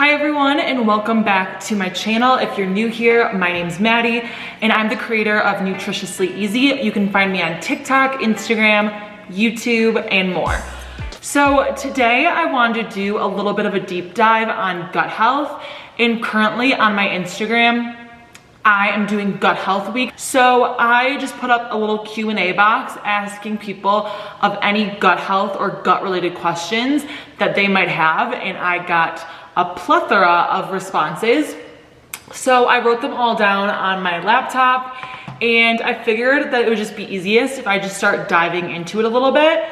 Hi everyone, and welcome back to my channel. If you're new here, my name's Maddie and I'm the creator of Nutritiously Easy. You can find me on TikTok, Instagram, YouTube, and more. So today I wanted to do a little bit of a deep dive on gut health, and currently on my Instagram I am doing gut health week. So I just put up a little Q&A box asking people of any gut health or gut related questions that they might have, and I got a plethora of responses. So I wrote them all down on my laptop, and I figured that it would just be easiest if I just start diving into it a little bit.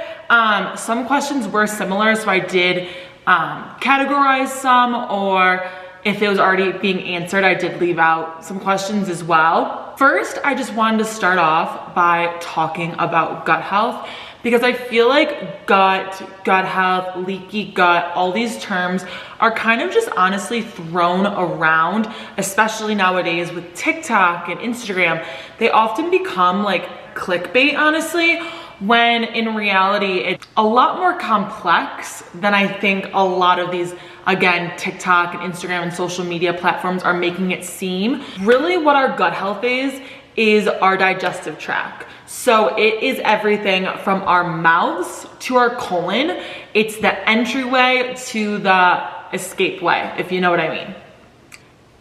Some questions were similar, so I did categorize some, or if it was already being answered, I did leave out some questions as well. First, I just wanted to start off by talking about gut health, because I feel like gut health, leaky gut, all these terms are kind of just honestly thrown around, especially nowadays with TikTok and Instagram. They often become like clickbait, honestly, when in reality, it's a lot more complex than I think a lot of these, again, TikTok and Instagram and social media platforms are making it seem. Really what our gut health is our digestive tract. So it is everything from our mouths to our colon. It's the entryway to the escape way, if you know what I mean.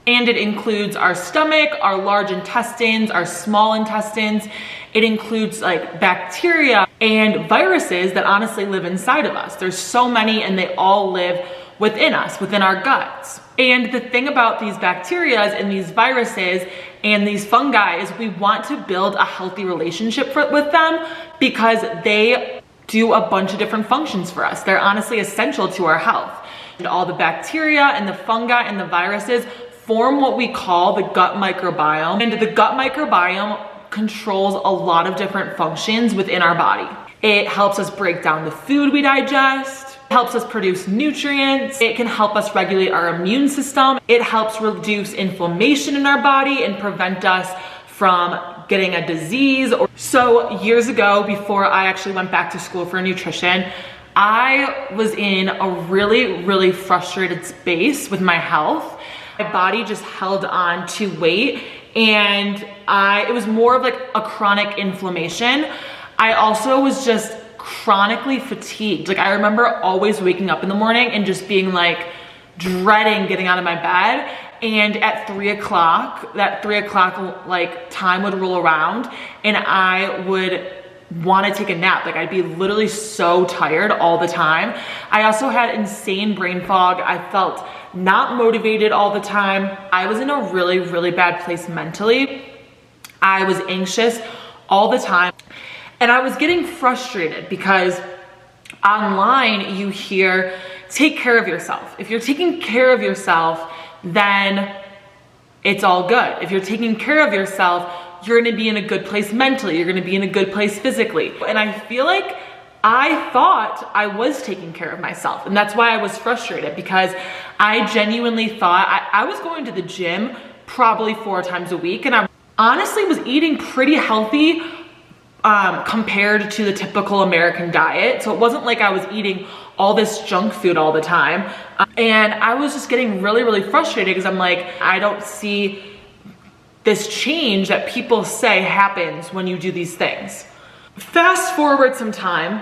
And it includes our stomach, our large intestines, our small intestines. It includes like bacteria and viruses that honestly live inside of us. There's so many, and they all live within us, within our guts. And the thing about these bacteria and these viruses and these fungi is we want to build a healthy relationship with them, because they do a bunch of different functions for us. They're honestly essential to our health. And all the bacteria and the fungi and the viruses form what we call the gut microbiome. And the gut microbiome controls a lot of different functions within our body. It helps us break down the food we digest, helps us produce nutrients, it can help us regulate our immune system, it helps reduce inflammation in our body and prevent us from getting a disease. So years ago, before I actually went back to school for nutrition, I was in a really frustrated space with my health. My body just held on to weight, and it was more of like a chronic inflammation. I also was just chronically fatigued. Like I remember always waking up in the morning and just being like dreading getting out of my bed. And at 3 o'clock, that 3 o'clock like time would roll around, and I would want to take a nap. Like I'd be literally so tired all the time. I also had insane brain fog. I felt not motivated all the time. I was in a really bad place mentally. I was anxious all the time. And I was getting frustrated because online you hear, take care of yourself. If you're taking care of yourself, then it's all good. If you're taking care of yourself, you're gonna be in a good place mentally. You're gonna be in a good place physically. And I feel like I thought I was taking care of myself. And that's why I was frustrated, because I genuinely thought I was going to the gym probably 4 times a week. And I honestly was eating pretty healthy compared to the typical American diet. So it wasn't like I was eating all this junk food all the time. And I was just getting really frustrated, because I'm like, I don't see this change that people say happens when you do these things. Fast forward some time,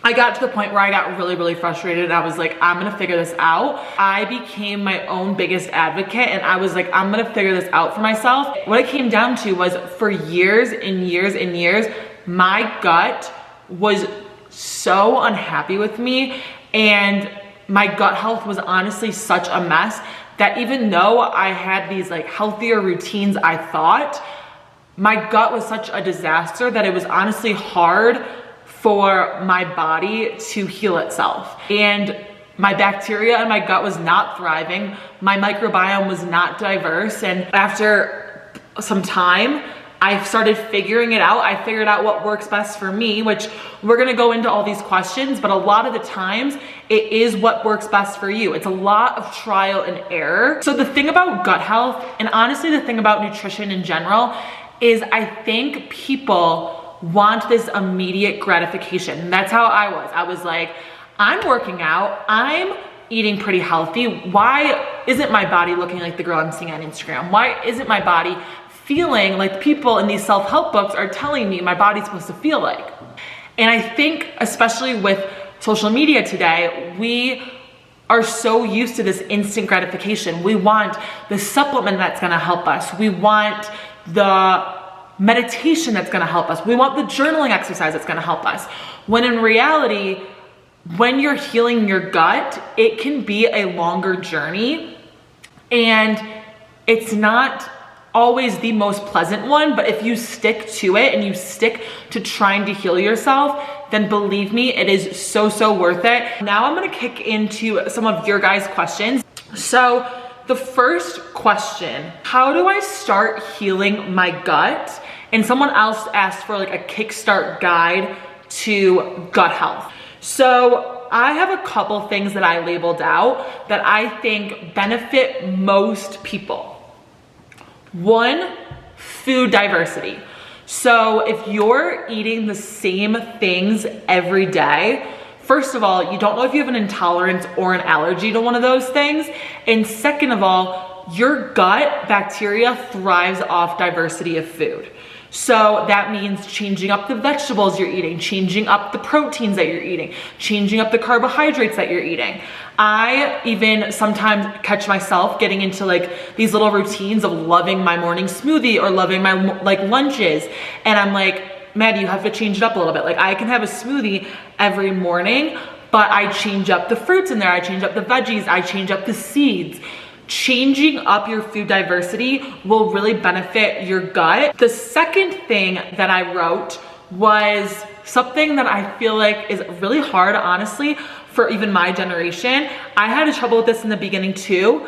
I got to the point where I got really frustrated, and I was like, I'm gonna figure this out. I became my own biggest advocate, and I was like, I'm gonna figure this out for myself. What it came down to was, for years and years, my gut was so unhappy with me, and my gut health was honestly such a mess that even though I had these like healthier routines, I thought, my gut was such a disaster that it was honestly hard for my body to heal itself. And my bacteria in my gut was not thriving. My microbiome was not diverse. And after some time, I started figuring it out. I figured out what works best for me, which we're gonna go into all these questions, but a lot of the times it is what works best for you. It's a lot of trial and error. So the thing about gut health, and honestly the thing about nutrition in general, is I think people want this immediate gratification. And that's how I was. I was like, I'm working out, I'm eating pretty healthy, why isn't my body looking like the girl I'm seeing on Instagram? Why isn't my body feeling like people in these self-help books are telling me my body's supposed to feel like? And I think, especially with social media today, we are so used to this instant gratification. We want the supplement that's gonna help us. We want the meditation that's gonna help us. We want the journaling exercise that's gonna help us. When in reality, when you're healing your gut, it can be a longer journey, and it's not always the most pleasant one, but if you stick to it and you stick to trying to heal yourself, then believe me, it is so, so worth it. Now I'm gonna kick into some of your guys' questions. So the first question, how do I start healing my gut? And someone else asked for like a kickstart guide to gut health. So I have a couple things that I labeled out that I think benefit most people. One, food diversity. So if you're eating the same things every day, first of all, you don't know if you have an intolerance or an allergy to one of those things. And second of all, your gut bacteria thrives off diversity of food. So that means changing up the vegetables you're eating, changing up the proteins that you're eating, changing up the carbohydrates that you're eating. I even sometimes catch myself getting into like these little routines of loving my morning smoothie or loving my like lunches. And I'm like, Maddie, you have to change it up a little bit. Like I can have a smoothie every morning, but I change up the fruits in there. I change up the veggies. I change up the seeds. Changing up your food diversity will really benefit your gut. The second thing that I wrote was something that I feel like is really hard, honestly, for even my generation. I had trouble with this in the beginning too,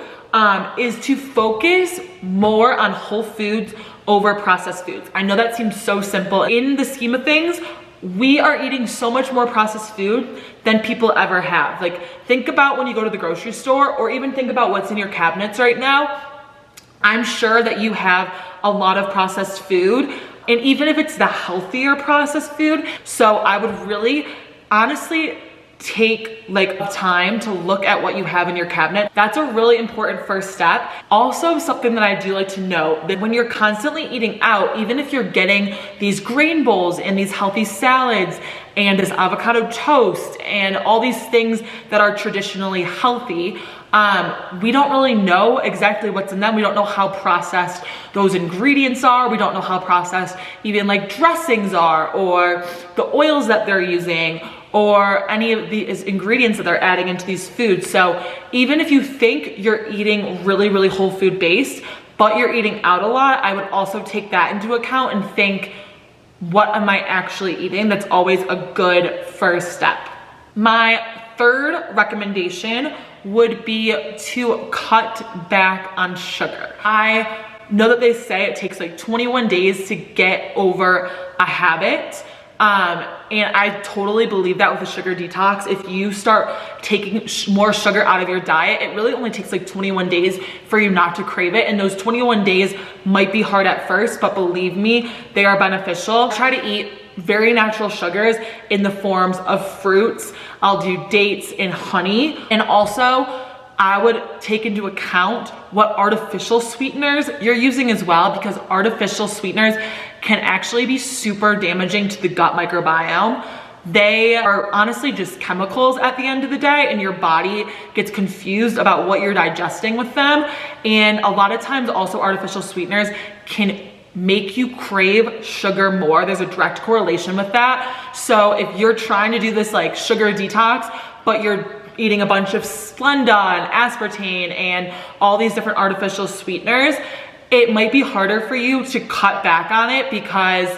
is to focus more on whole foods over processed foods. I know that seems so simple. In the scheme of things, we are eating so much more processed food than people ever have. Like think about when you go to the grocery store, or even think about what's in your cabinets right now. I'm sure that you have a lot of processed food, and even if it's the healthier processed food. So I would really honestly take like time to look at what you have in your cabinet. That's a really important first step. Also, something that I do like to note, that when you're constantly eating out, even if you're getting these grain bowls and these healthy salads and this avocado toast and all these things that are traditionally healthy, we don't really know exactly what's in them. We don't know how processed those ingredients are. We don't know how processed even like dressings are, or the oils that they're using, or any of these ingredients that they're adding into these foods. So even if you think you're eating really, really whole food based, but you're eating out a lot, I would also take that into account and think, what am I actually eating? That's always a good first step. My third recommendation would be to cut back on sugar. I know that they say it takes like 21 days to get over a habit. And I totally believe that with a sugar detox. If you start taking more sugar out of your diet, it really only takes like 21 days for you not to crave it. And those 21 days might be hard at first, but believe me, they are beneficial. Try to eat very natural sugars in the forms of fruits. I'll do dates and honey. And also, I would take into account what artificial sweeteners you're using as well, because artificial sweeteners can actually be super damaging to the gut microbiome. They are honestly just chemicals at the end of the day, and your body gets confused about what you're digesting with them. And a lot of times also artificial sweeteners can make you crave sugar more. There's a direct correlation with that. So if you're trying to do this like sugar detox, but you're eating a bunch of Splenda and aspartame and all these different artificial sweeteners, it might be harder for you to cut back on it because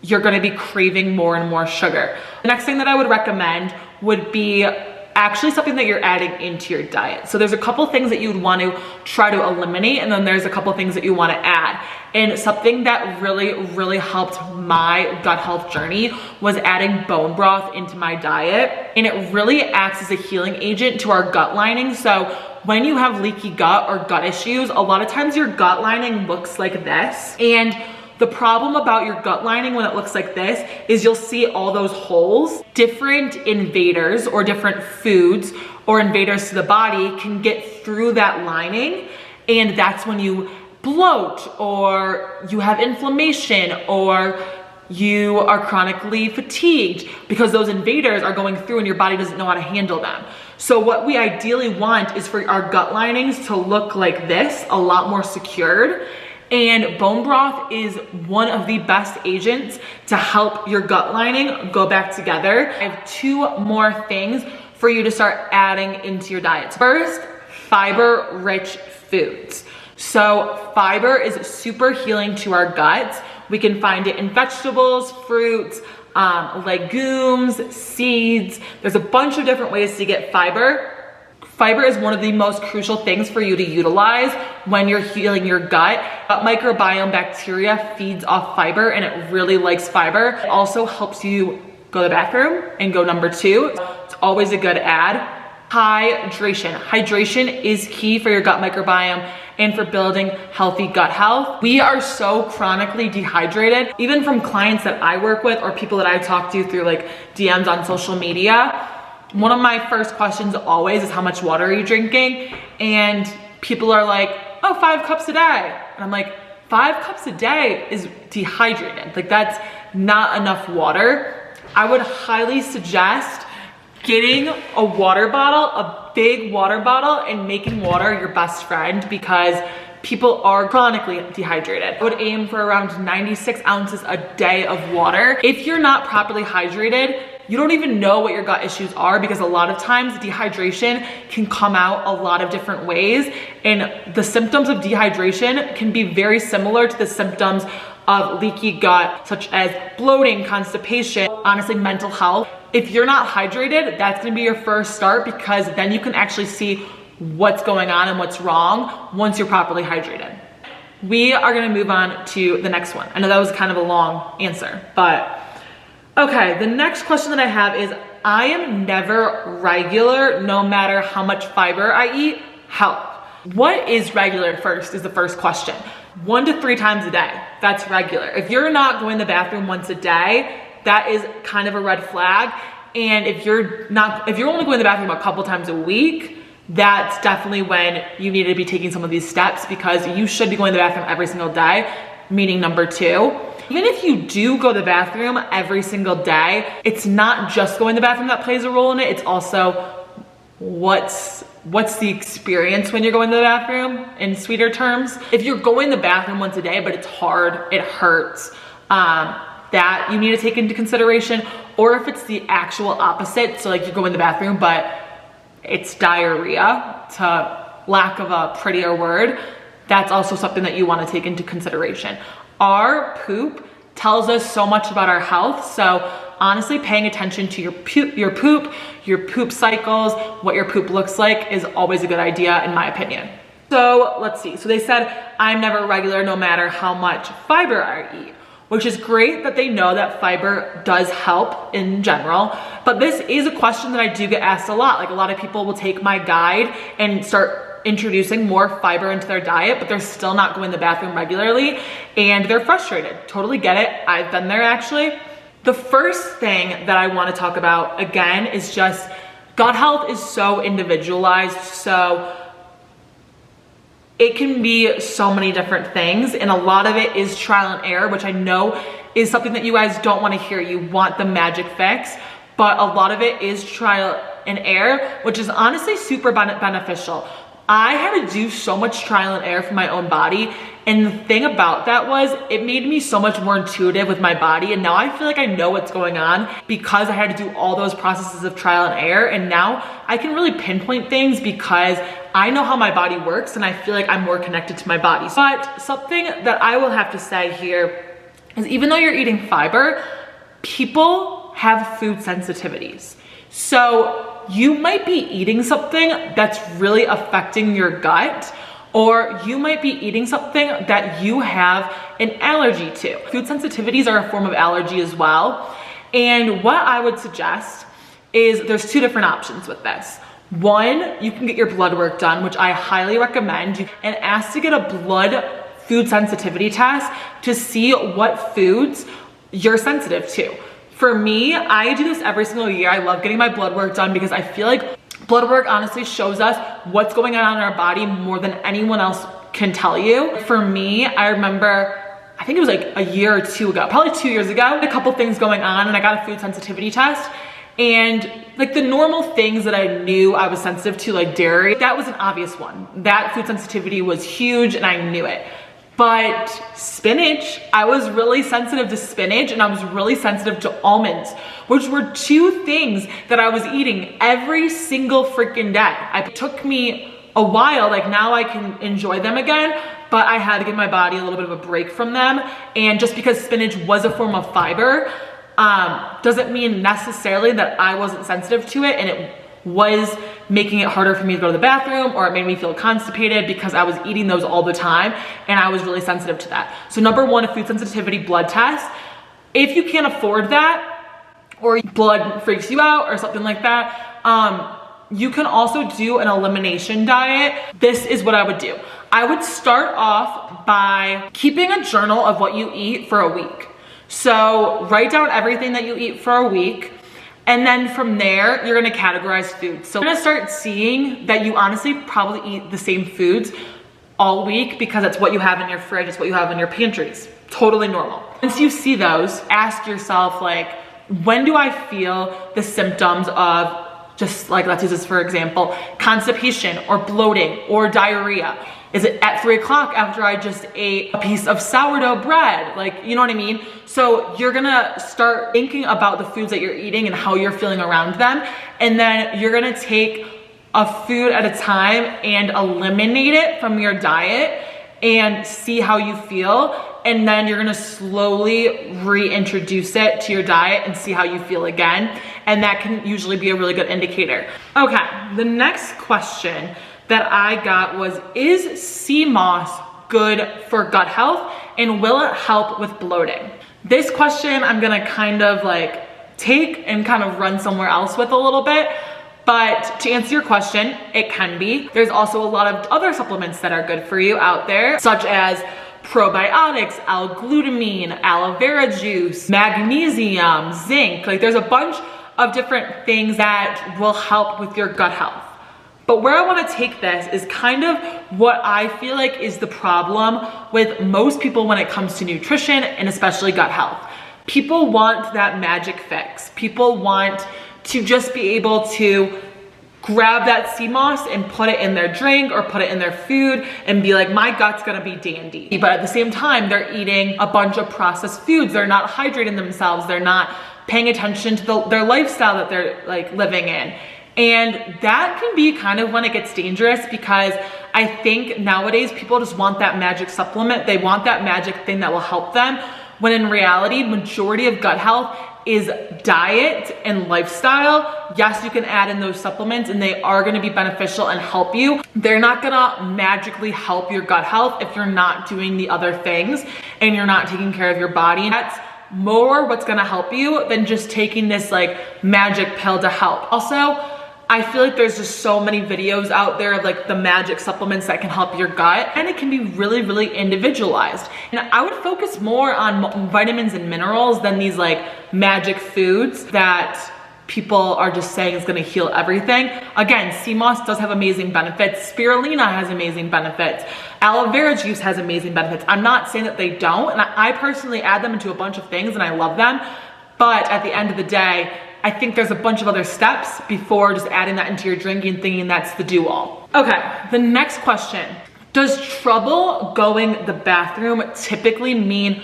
you're gonna be craving more and more sugar. The next thing that I would recommend would be actually something that you're adding into your diet. So there's a couple things that you would want to try to eliminate, and then there's a couple things that you want to add. And something that really, really helped my gut health journey was adding bone broth into my diet. And it really acts as a healing agent to our gut lining. So when you have leaky gut or gut issues, a lot of times your gut lining looks like this. And The problem about your gut lining when it looks like this is you'll see all those holes. Different invaders or different foods or invaders to the body can get through that lining, and that's when you bloat or you have inflammation or you are chronically fatigued, because those invaders are going through and your body doesn't know how to handle them. So what we ideally want is for our gut linings to look like this, a lot more secured. And bone broth is one of the best agents to help your gut lining go back together. I have 2 more things for you to start adding into your diets. First, fiber-rich foods. So fiber is super healing to our guts. We can find it in vegetables, fruits, legumes, seeds. There's a bunch of different ways to get fiber. Fiber is one of the most crucial things for you to utilize when you're healing your gut. Gut microbiome bacteria feeds off fiber, and it really likes fiber. It also helps you go to the bathroom and go number 2. It's always a good add. Hydration. Hydration is key for your gut microbiome and for building healthy gut health. We are so chronically dehydrated, even from clients that I work with or people that I talk to through like DMs on social media. One of my first questions always is, how much water are you drinking? And people are like, oh, 5 cups a day. And I'm like, 5 cups a day is dehydrated. Like, that's not enough water. I would highly suggest getting a water bottle, a big water bottle, and making water your best friend, because people are chronically dehydrated. I would aim for around 96 ounces a day of water. If you're not properly hydrated, you don't even know what your gut issues are, because a lot of times dehydration can come out a lot of different ways, and the symptoms of dehydration can be very similar to the symptoms of leaky gut, such as bloating, constipation, honestly, mental health. If you're not hydrated, that's gonna be your first start, because then you can actually see what's going on and what's wrong once you're properly hydrated. We are gonna move on to the next one. I know that was kind of a long answer, but okay, the next question that I have is, I am never regular no matter how much fiber I eat. Help. What is regular first is the first question. 1 to 3 times a day, that's regular. If you're not going to the bathroom once a day, that is kind of a red flag. And if you're only going to the bathroom a couple times a week, that's definitely when you need to be taking some of these steps, because you should be going to the bathroom every single day, meaning number 2. Even if you do go to the bathroom every single day, it's not just going to the bathroom that plays a role in it. It's also what's the experience when you're going to the bathroom, in sweeter terms. If you're going to the bathroom once a day, but it's hard, it hurts, that you need to take into consideration. Or if it's the actual opposite, so like you're going to the bathroom, but it's diarrhea, to lack of a prettier word, that's also something that you want to take into consideration. Our poop tells us so much about our health, so honestly, paying attention to your poop cycles, what your poop looks like, is always a good idea in my opinion. So let's see. So they said, I'm never regular no matter how much fiber I eat, which is great that they know that fiber does help in general. But this is a question that I do get asked a lot. Like, a lot of people will take my guide and start introducing more fiber into their diet, but they're still not going to the bathroom regularly, and they're frustrated. Totally get it. I've been there actually. The first thing that I want to talk about again is just gut health is so individualized, so it can be so many different things, and a lot of it is trial and error, which I know is something that you guys don't want to hear. You want the magic fix, but a lot of it is trial and error, which is honestly super beneficial. I had to do so much trial and error for my own body, and the thing about that was it made me so much more intuitive with my body, and now I feel like I know what's going on because I had to do all those processes of trial and error, and now I can really pinpoint things because I know how my body works, and I feel like I'm more connected to my body. But something that I will have to say here is, even though you're eating fiber, people have food sensitivities. So you might be eating something that's really affecting your gut, or you might be eating something that you have an allergy to. Food sensitivities are a form of allergy as well. And what I would suggest is, there's 2 different options with this. One, you can get your blood work done, which I highly recommend, and ask to get a blood food sensitivity test to see what foods you're sensitive to. For me, I do this every single year. I love getting my blood work done because I feel like blood work honestly shows us what's going on in our body more than anyone else can tell you. For me, I remember, I think it was like a year or two ago, probably 2 years ago, I had a couple things going on and I got a food sensitivity test. And like the normal things that I knew I was sensitive to, like dairy, that was an obvious one. That food sensitivity was huge and I knew it. But spinach, I was really sensitive to spinach and I was really sensitive to almonds, which were two things that I was eating every single freaking day. It took me a while, like now I can enjoy them again, but I had to give my body a little bit of a break from them. And just because spinach was a form of fiber, doesn't mean necessarily that I wasn't sensitive to it and it was making it harder for me to go to the bathroom, or it made me feel constipated because I was eating those all the time and I was really sensitive to that. So number one, a food sensitivity blood test. If you can't afford that, or blood freaks you out or something like that, you can also do an elimination diet. This is what I would do. I would start off by keeping a journal of what you eat for a week. So write down everything that you eat for a week. And then from there, you're gonna categorize foods. So you're gonna start seeing that you honestly probably eat the same foods all week because it's what you have in your fridge, it's what you have in your pantries. Totally normal. Once you see those, ask yourself like, when do I feel the symptoms of, just like, let's use this for example, constipation or bloating or diarrhea? Is it at 3 o'clock after I just ate a piece of sourdough bread? Like, you know what I mean? So you're gonna start thinking about the foods that you're eating and how you're feeling around them. And then you're gonna take a food at a time and eliminate it from your diet and see how you feel. And then you're gonna slowly reintroduce it to your diet and see how you feel again. And that can usually be a really good indicator. Okay, the next question that I got was, is sea moss good for gut health and will it help with bloating? This question I'm gonna kind of like take and kind of run somewhere else with a little bit, but to answer your question, it can be. There's also a lot of other supplements that are good for you out there, such as probiotics, L-glutamine, aloe vera juice, magnesium, zinc. Like there's a bunch of different things that will help with your gut health. But where I wanna take this is kind of what I feel like is the problem with most people when it comes to nutrition and especially gut health. People want that magic fix. People want to just be able to grab that sea moss and put it in their drink or put it in their food and be like, my gut's gonna be dandy. But at the same time, they're eating a bunch of processed foods. They're not hydrating themselves. They're not paying attention to their lifestyle that they're like living in. And that can be kind of when it gets dangerous, because I think nowadays people just want that magic supplement. They want that magic thing that will help them, when in reality, majority of gut health is diet and lifestyle. Yes, you can add in those supplements and they are gonna be beneficial and help you. They're not gonna magically help your gut health if you're not doing the other things and you're not taking care of your body. That's more what's gonna help you than just taking this like magic pill to help. Also, I feel like there's just so many videos out there of like the magic supplements that can help your gut, and it can be really, really individualized. And I would focus more on vitamins and minerals than these like magic foods that people are just saying is gonna heal everything. Again, sea moss does have amazing benefits. Spirulina has amazing benefits. Aloe vera juice has amazing benefits. I'm not saying that they don't, and I personally add them into a bunch of things and I love them. But at the end of the day, I think there's a bunch of other steps before just adding that into your drink and thinking that's the do-all. Okay, the next question. Does trouble going to the bathroom typically mean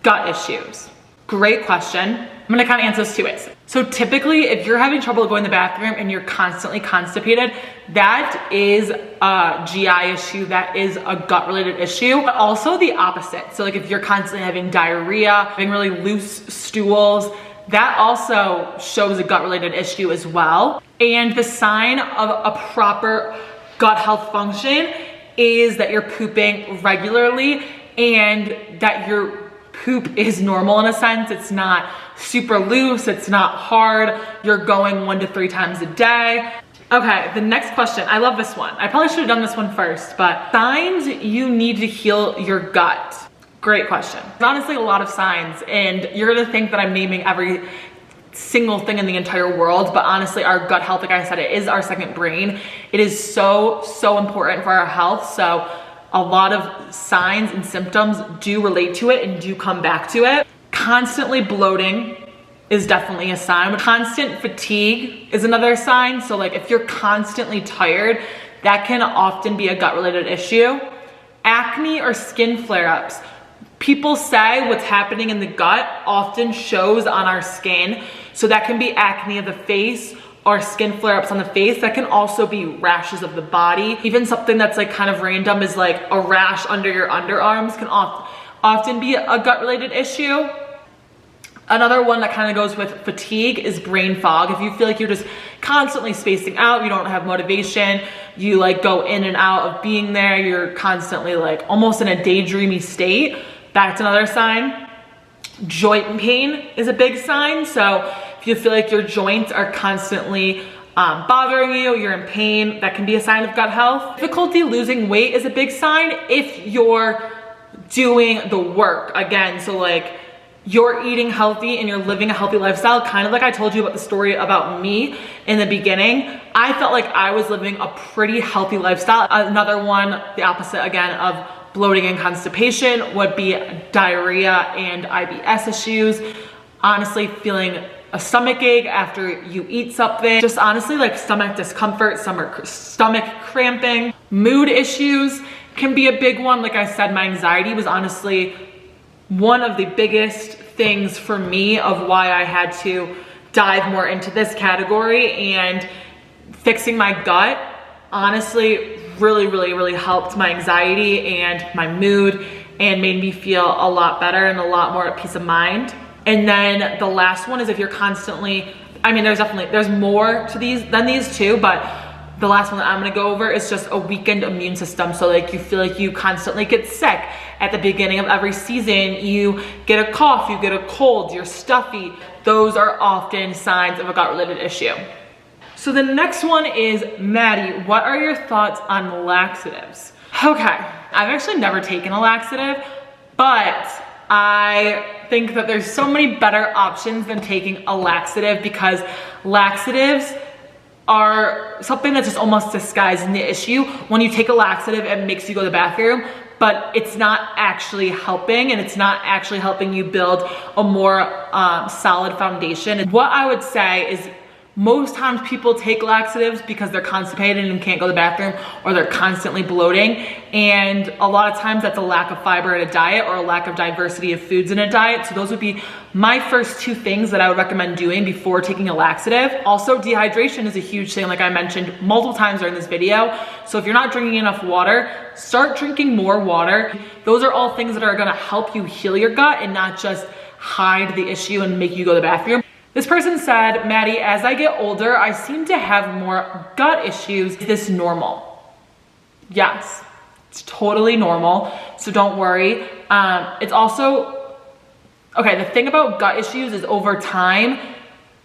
gut issues? Great question. I'm gonna kind of answer this two ways. So typically, if you're having trouble going to the bathroom and you're constantly constipated, that is a GI issue, that is a gut-related issue, but also the opposite. So like if you're constantly having diarrhea, having really loose stools, that also shows a gut-related issue as well. And the sign of a proper gut health function is that you're pooping regularly and that your poop is normal in a sense. It's not super loose, it's not hard. You're going 1 to 3 times a day. Okay, the next question. I love this one. I probably should have done this one first, but signs you need to heal your gut. Great question. There's honestly a lot of signs, and you're gonna think that I'm naming every single thing in the entire world, but honestly, our gut health, like I said, it is our second brain. It is so important for our health. So a lot of signs and symptoms do relate to it and do come back to it. Constantly bloating is definitely a sign. Constant fatigue is another sign. So like if you're constantly tired, that can often be a gut related issue. Acne or skin flare-ups. People say what's happening in the gut often shows on our skin. So that can be acne of the face or skin flare-ups on the face. That can also be rashes of the body. Even something that's like kind of random is like a rash under your underarms can often be a gut related issue. Another one that kind of goes with fatigue is brain fog. If you feel like you're just constantly spacing out, you don't have motivation, you like go in and out of being there, you're constantly like almost in a daydreamy state, that's another sign. Joint pain is a big sign. So if you feel like your joints are constantly bothering you, you're in pain, that can be a sign of gut health. Difficulty losing weight is a big sign if you're doing the work again. So like you're eating healthy and you're living a healthy lifestyle, kind of like I told you about the story about me in the beginning. I felt like I was living a pretty healthy lifestyle. Another one, the opposite again of bloating and constipation, would be diarrhea and IBS issues. Honestly, feeling a stomach ache after you eat something. Just honestly like stomach discomfort, stomach cramping. Mood issues can be a big one. Like I said, my anxiety was honestly one of the biggest things for me of why I had to dive more into this category, and fixing my gut honestly really helped my anxiety and my mood and made me feel a lot better and a lot more at peace of mind. And then the last one is if you're constantly, I mean, there's more to these than these two, but the last one that I'm gonna go over is just a weakened immune system. So like you feel like you constantly get sick. At the beginning of every season, you get a cough, you get a cold, you're stuffy. Those are often signs of a gut related issue. So the next one is, Maddie, what are your thoughts on laxatives? Okay, I've actually never taken a laxative, but I think that there's so many better options than taking a laxative, because laxatives are something that's just almost disguising the issue. When you take a laxative, it makes you go to the bathroom, but it's not actually helping, and it's not actually helping you build a more solid foundation. And what I would say is most times people take laxatives because they're constipated and can't go to the bathroom, or they're constantly bloating. And a lot of times that's a lack of fiber in a diet or a lack of diversity of foods in a diet. So those would be my first two things that I would recommend doing before taking a laxative. Also, dehydration is a huge thing, like I mentioned multiple times during this video. So if you're not drinking enough water, start drinking more water. Those are all things that are gonna help you heal your gut and not just hide the issue and make you go to the bathroom. This person said, Maddie, as I get older, I seem to have more gut issues. Is this normal? Yes, it's totally normal. So don't worry. It's also, okay, the thing about gut issues is over time,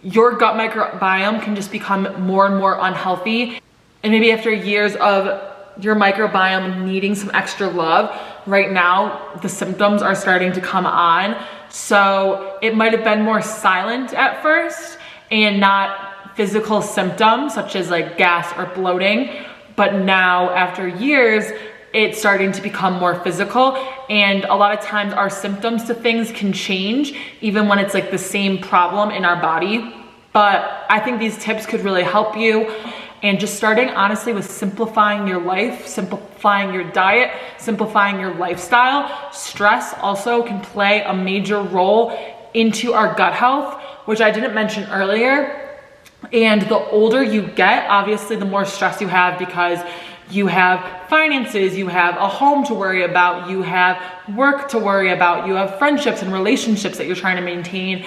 your gut microbiome can just become more and more unhealthy. And maybe after years of your microbiome needing some extra love, right now the symptoms are starting to come on. So it might have been more silent at first and not physical symptoms such as like gas or bloating. But now after years, it's starting to become more physical. And a lot of times our symptoms to things can change even when it's like the same problem in our body. But I think these tips could really help you. And just starting honestly with simplifying your life, simplifying your diet, simplifying your lifestyle. Stress also can play a major role into our gut health, which I didn't mention earlier. And the older you get, obviously the more stress you have, because you have finances, you have a home to worry about, you have work to worry about, you have friendships and relationships that you're trying to maintain.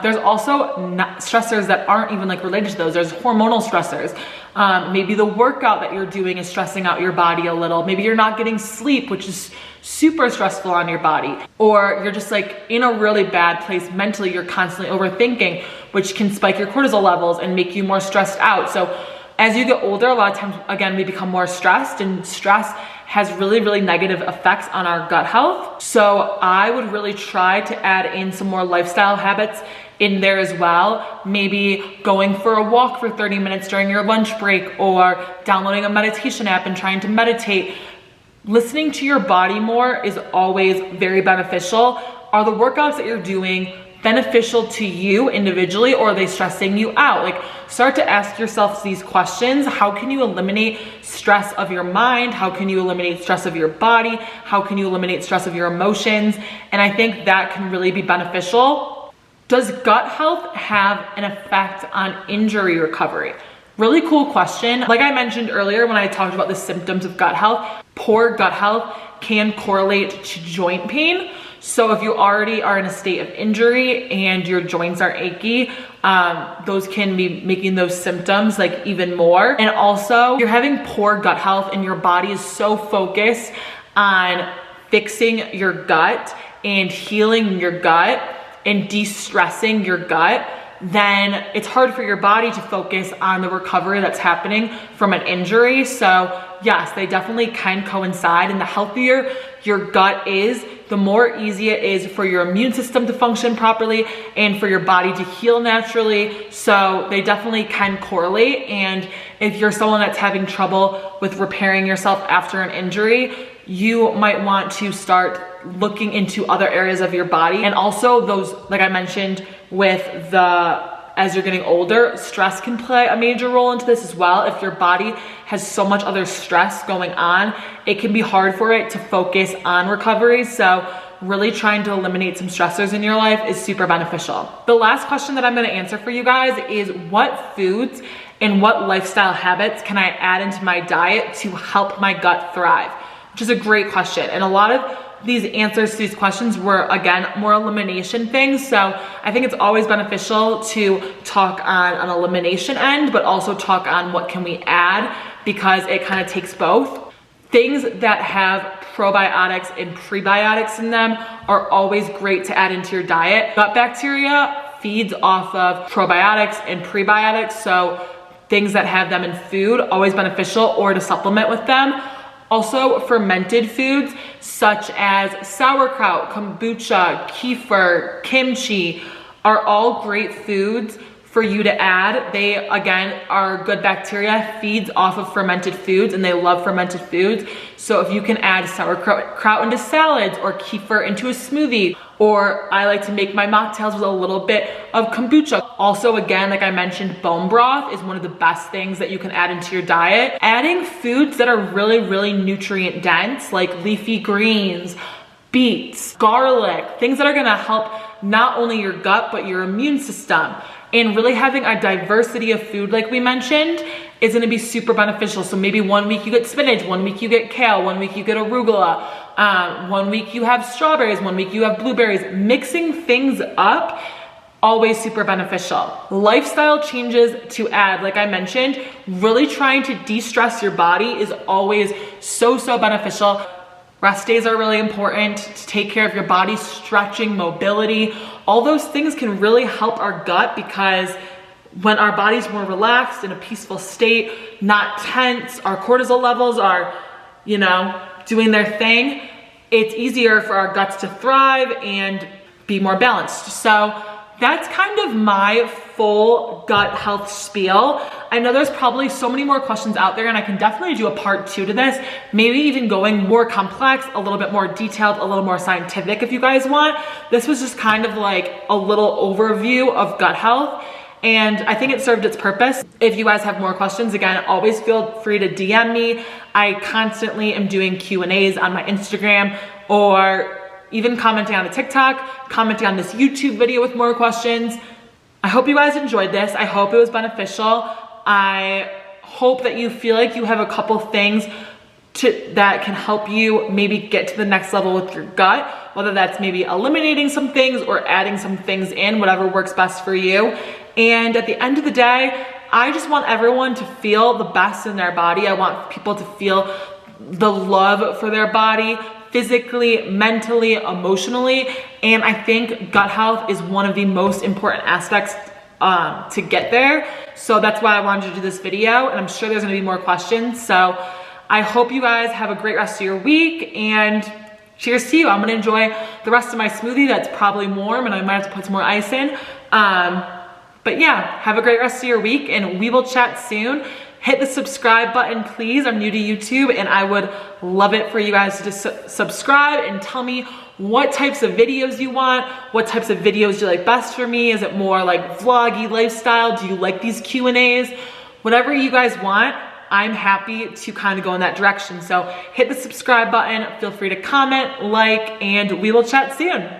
There's also stressors that aren't even like related to those. There's hormonal stressors. Maybe the workout that you're doing is stressing out your body a little. Maybe you're not getting sleep, which is super stressful on your body. Or you're just like in a really bad place mentally. You're constantly overthinking, which can spike your cortisol levels and make you more stressed out. So As you get older, a lot of times, again, we become more stressed, and stress has really, really negative effects on our gut health. So I would really try to add in some more lifestyle habits in there as well. Maybe going for a walk for 30 minutes during your lunch break, or downloading a meditation app and trying to meditate. Listening to your body more is always very beneficial. Are the workouts that you're doing beneficial to you individually, or are they stressing you out? Like, start to ask yourself these questions. How can you eliminate stress of your mind? How can you eliminate stress of your body? How can you eliminate stress of your emotions? And I think that can really be beneficial. Does gut health have an effect on injury recovery? Really cool question. Like I mentioned earlier when I talked about the symptoms of gut health, poor gut health can correlate to joint pain. So if you already are in a state of injury and your joints are achy, those can be making those symptoms like even more. And also, you're having poor gut health and your body is so focused on fixing your gut and healing your gut and de-stressing your gut, then it's hard for your body to focus on the recovery that's happening from an injury. So yes, they definitely can coincide, and the healthier your gut is, the more easy it is for your immune system to function properly and for your body to heal naturally. So they definitely can correlate. And if you're someone that's having trouble with repairing yourself after an injury, you might want to start looking into other areas of your body. And also those, like I mentioned, with as you're getting older, stress can play a major role into this as well. If your body has so much other stress going on, it can be hard for it to focus on recovery. So really trying to eliminate some stressors in your life is super beneficial. The last question that I'm gonna answer for you guys is, what foods and what lifestyle habits can I add into my diet to help my gut thrive? Which is a great question. And a lot of these answers to these questions were, again, more elimination things. So I think it's always beneficial to talk on an elimination end, but also talk on what can we add, because it kind of takes both. Things that have probiotics and prebiotics in them are always great to add into your diet. Gut bacteria feeds off of probiotics and prebiotics. So things that have them in food, always beneficial, or to supplement with them. Also, fermented foods such as sauerkraut, kombucha, kefir, kimchi are all great foods for you to add. They, again, are good bacteria, feeds off of fermented foods, and they love fermented foods. So if you can add sauerkraut into salads or kefir into a smoothie, or I like to make my mocktails with a little bit of kombucha. Also, again, like I mentioned, bone broth is one of the best things that you can add into your diet. Adding foods that are really, really nutrient dense, like leafy greens, beets, garlic, things that are gonna help not only your gut, but your immune system. And really having a diversity of food, like we mentioned, is gonna be super beneficial. So maybe one week you get spinach, one week you get kale, one week you get arugula, one week you have strawberries, one week you have blueberries. Mixing things up, always super beneficial. Lifestyle changes to add, like I mentioned, really trying to de-stress your body is always so, so beneficial. Rest days are really important to take care of your body, stretching, mobility. All those things can really help our gut, because when our body's more relaxed, in a peaceful state, not tense, our cortisol levels are, doing their thing, it's easier for our guts to thrive and be more balanced. So that's kind of my full gut health spiel. I know there's probably so many more questions out there, and I can definitely do a part 2 to this, maybe even going more complex, a little bit more detailed, a little more scientific if you guys want. This was just kind of like a little overview of gut health, and I think it served its purpose. If you guys have more questions, again, always feel free to DM me. I constantly am doing Q&As on my Instagram, or even commenting on the TikTok, commenting on this YouTube video with more questions. I hope you guys enjoyed this. I hope it was beneficial. I hope that you feel like you have a couple things that can help you maybe get to the next level with your gut, whether that's maybe eliminating some things or adding some things in, whatever works best for you. And at the end of the day, I just want everyone to feel the best in their body. I want people to feel the love for their body, physically, mentally, emotionally. And I think gut health is one of the most important aspects to get there. So that's why I wanted to do this video, and I'm sure there's gonna be more questions. So I hope you guys have a great rest of your week, and cheers to you. I'm gonna enjoy the rest of my smoothie that's probably warm, and I might have to put some more ice in. But yeah, have a great rest of your week, and we will chat soon. Hit the subscribe button, please. I'm new to YouTube, and I would love it for you guys to just subscribe and tell me what types of videos you want, what types of videos you like best for me. Is it more like vloggy lifestyle? Do you like these Q&As? Whatever you guys want, I'm happy to kind of go in that direction. So hit the subscribe button, feel free to comment, like, and we will chat soon.